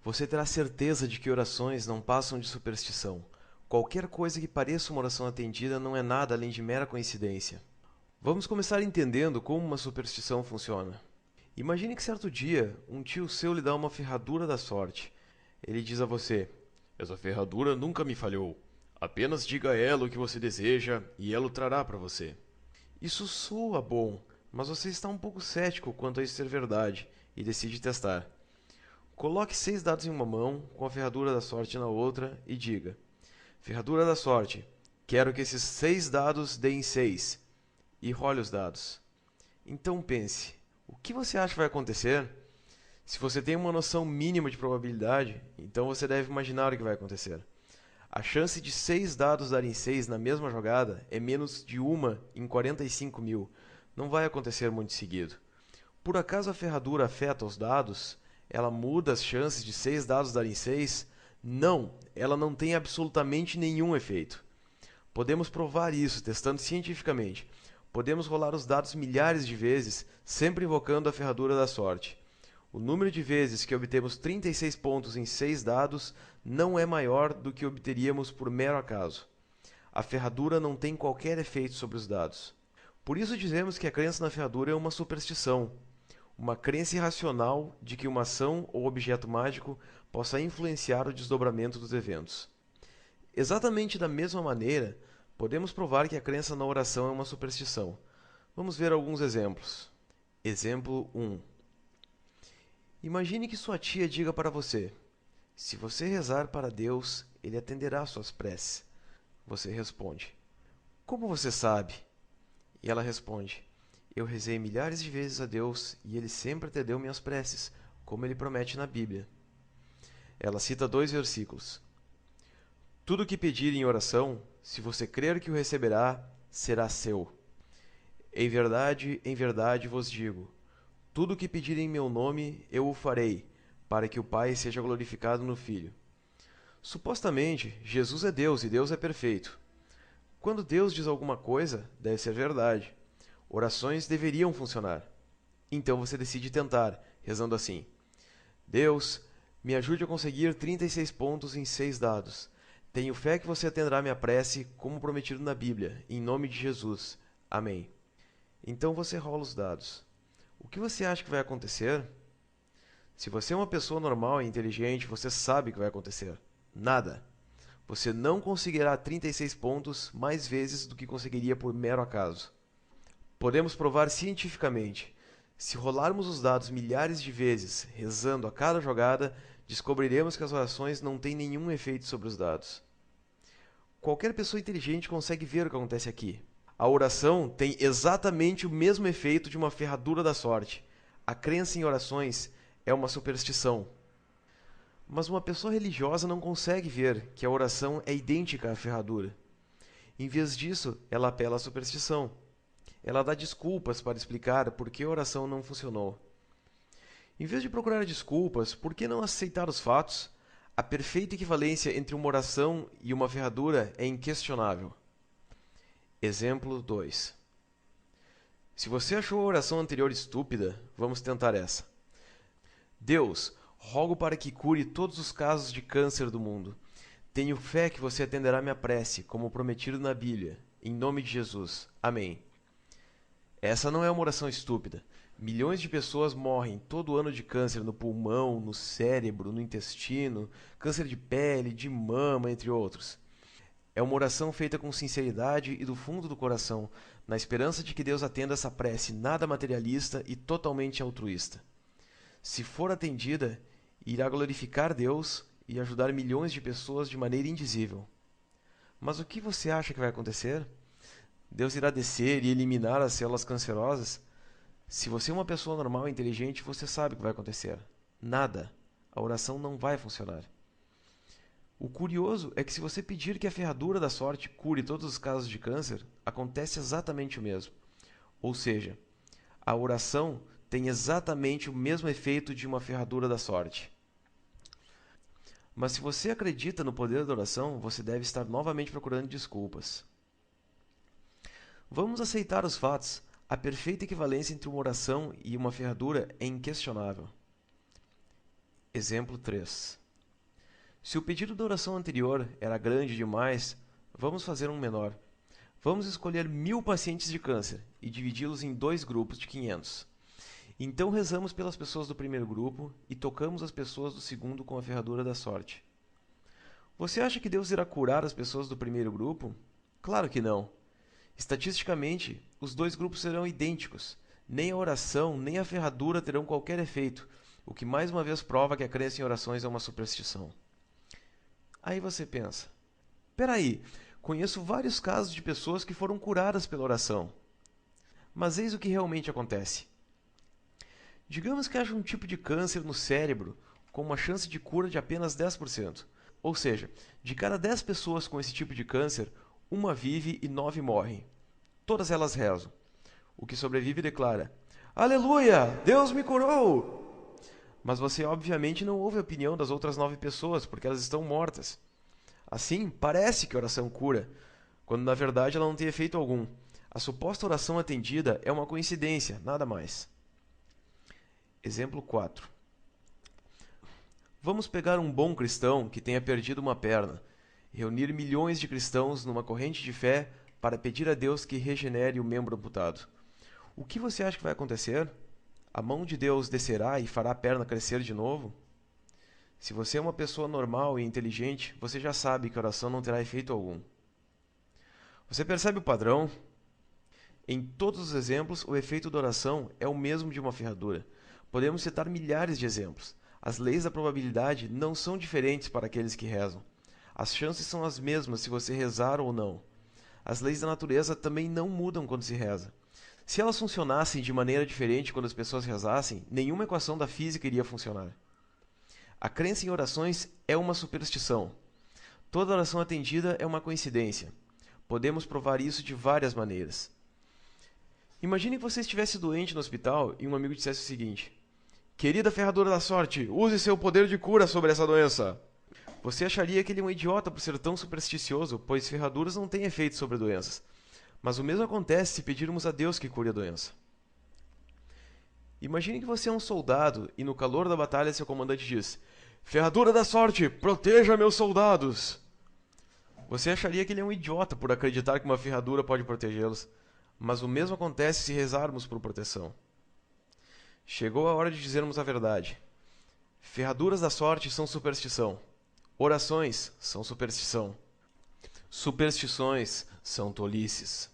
Você terá certeza de que orações não passam de superstição. Qualquer coisa que pareça uma oração atendida não é nada além de mera coincidência. Vamos começar entendendo como uma superstição funciona. Imagine que certo dia, um tio seu lhe dá uma ferradura da sorte. Ele diz a você: "Essa ferradura nunca me falhou. Apenas diga a ela o que você deseja e ela o trará para você." Isso soa bom, mas você está um pouco cético quanto a isso ser verdade e decide testar. Coloque 6 dados em uma mão, com a ferradura da sorte na outra, e diga: "Ferradura da sorte, quero que esses 6 dados deem 6." E role os dados. Então pense: o que você acha que vai acontecer? Se você tem uma noção mínima de probabilidade, então você deve imaginar o que vai acontecer. A chance de 6 dados darem 6 na mesma jogada é menos de uma em 45 mil. Não vai acontecer muito seguido. Por acaso a ferradura afeta os dados? Ela muda as chances de 6 dados darem 6? Não, ela não tem absolutamente nenhum efeito. Podemos provar isso testando cientificamente. Podemos rolar os dados milhares de vezes, sempre invocando a ferradura da sorte. O número de vezes que obtemos 36 pontos em 6 dados não é maior do que obteríamos por mero acaso. A ferradura não tem qualquer efeito sobre os dados. Por isso dizemos que a crença na ferradura é uma superstição, uma crença irracional de que uma ação ou objeto mágico possa influenciar o desdobramento dos eventos. Exatamente da mesma maneira, podemos provar que a crença na oração é uma superstição. Vamos ver alguns exemplos. Exemplo 1. Imagine que sua tia diga para você: "Se você rezar para Deus, Ele atenderá suas preces." Você responde: "Como você sabe?" E ela responde: "Eu rezei milhares de vezes a Deus e Ele sempre atendeu minhas preces, como Ele promete na Bíblia." Ela cita 2 versículos. "Tudo o que pedir em oração, se você crer que o receberá, será seu. Em verdade vos digo: tudo o que pedir em meu nome, eu o farei, para que o Pai seja glorificado no Filho." Supostamente, Jesus é Deus e Deus é perfeito. Quando Deus diz alguma coisa, deve ser verdade. Orações deveriam funcionar. Então você decide tentar, rezando assim: "Deus, me ajude a conseguir 36 pontos em 6 dados. Tenho fé que você atenderá minha prece, como prometido na Bíblia, em nome de Jesus. Amém." Então você rola os dados. O que você acha que vai acontecer? Se você é uma pessoa normal e inteligente, você sabe o que vai acontecer. Nada. Você não conseguirá 36 pontos mais vezes do que conseguiria por mero acaso. Podemos provar cientificamente. Se rolarmos os dados milhares de vezes, rezando a cada jogada, descobriremos que as orações não têm nenhum efeito sobre os dados. Qualquer pessoa inteligente consegue ver o que acontece aqui. A oração tem exatamente o mesmo efeito de uma ferradura da sorte. A crença em orações é uma superstição. Mas uma pessoa religiosa não consegue ver que a oração é idêntica à ferradura. Em vez disso, ela apela à superstição. Ela dá desculpas para explicar por que a oração não funcionou. Em vez de procurar desculpas, por que não aceitar os fatos? A perfeita equivalência entre uma oração e uma ferradura é inquestionável. Exemplo 2. Se você achou a oração anterior estúpida, vamos tentar essa. "Deus, rogo para que cure todos os casos de câncer do mundo. Tenho fé que você atenderá minha prece, como prometido na Bíblia. Em nome de Jesus. Amém." Essa não é uma oração estúpida. Milhões de pessoas morrem todo ano de câncer no pulmão, no cérebro, no intestino, câncer de pele, de mama, entre outros. É uma oração feita com sinceridade e do fundo do coração, na esperança de que Deus atenda essa prece nada materialista e totalmente altruísta. Se for atendida, irá glorificar Deus e ajudar milhões de pessoas de maneira indizível. Mas o que você acha que vai acontecer? Deus irá descer e eliminar as células cancerosas? Se você é uma pessoa normal e inteligente, você sabe o que vai acontecer. Nada. A oração não vai funcionar. O curioso é que se você pedir que a ferradura da sorte cure todos os casos de câncer, acontece exatamente o mesmo. Ou seja, a oração tem exatamente o mesmo efeito de uma ferradura da sorte. Mas se você acredita no poder da oração, você deve estar novamente procurando desculpas. Vamos aceitar os fatos. A perfeita equivalência entre uma oração e uma ferradura é inquestionável. Exemplo 3. Se o pedido da oração anterior era grande demais, vamos fazer um menor. Vamos escolher 1000 pacientes de câncer e dividi-los em 2 grupos de 500. Então rezamos pelas pessoas do primeiro grupo e tocamos as pessoas do segundo com a ferradura da sorte. Você acha que Deus irá curar as pessoas do primeiro grupo? Claro que não. Estatisticamente, os 2 grupos serão idênticos. Nem a oração, nem a ferradura terão qualquer efeito, o que mais uma vez prova que a crença em orações é uma superstição. Aí você pensa, peraí, conheço vários casos de pessoas que foram curadas pela oração. Mas eis o que realmente acontece. Digamos que haja um tipo de câncer no cérebro com uma chance de cura de apenas 10%. Ou seja, de cada 10 pessoas com esse tipo de câncer, uma vive e 9 morrem. Todas elas rezam. O que sobrevive declara: Aleluia! Deus me curou! Mas você obviamente não ouve a opinião das outras 9 pessoas, porque elas estão mortas. Assim, parece que a oração cura, quando na verdade ela não tem efeito algum. A suposta oração atendida é uma coincidência, nada mais. Exemplo 4. Vamos pegar um bom cristão que tenha perdido uma perna, reunir milhões de cristãos numa corrente de fé para pedir a Deus que regenere o membro amputado. O que você acha que vai acontecer? A mão de Deus descerá e fará a perna crescer de novo? Se você é uma pessoa normal e inteligente, você já sabe que a oração não terá efeito algum. Você percebe o padrão? Em todos os exemplos, o efeito da oração é o mesmo de uma ferradura. Podemos citar milhares de exemplos. As leis da probabilidade não são diferentes para aqueles que rezam. As chances são as mesmas se você rezar ou não. As leis da natureza também não mudam quando se reza. Se elas funcionassem de maneira diferente quando as pessoas rezassem, nenhuma equação da física iria funcionar. A crença em orações é uma superstição. Toda oração atendida é uma coincidência. Podemos provar isso de várias maneiras. Imagine que você estivesse doente no hospital e um amigo dissesse o seguinte: Querida ferradura da sorte, use seu poder de cura sobre essa doença. Você acharia que ele é um idiota por ser tão supersticioso, pois ferraduras não têm efeito sobre doenças. Mas o mesmo acontece se pedirmos a Deus que cure a doença. Imagine que você é um soldado e no calor da batalha seu comandante diz: Ferradura da sorte, proteja meus soldados. Você acharia que ele é um idiota por acreditar que uma ferradura pode protegê-los. Mas o mesmo acontece se rezarmos por proteção. Chegou a hora de dizermos a verdade. Ferraduras da sorte são superstição. Orações são superstição. Superstições são tolices.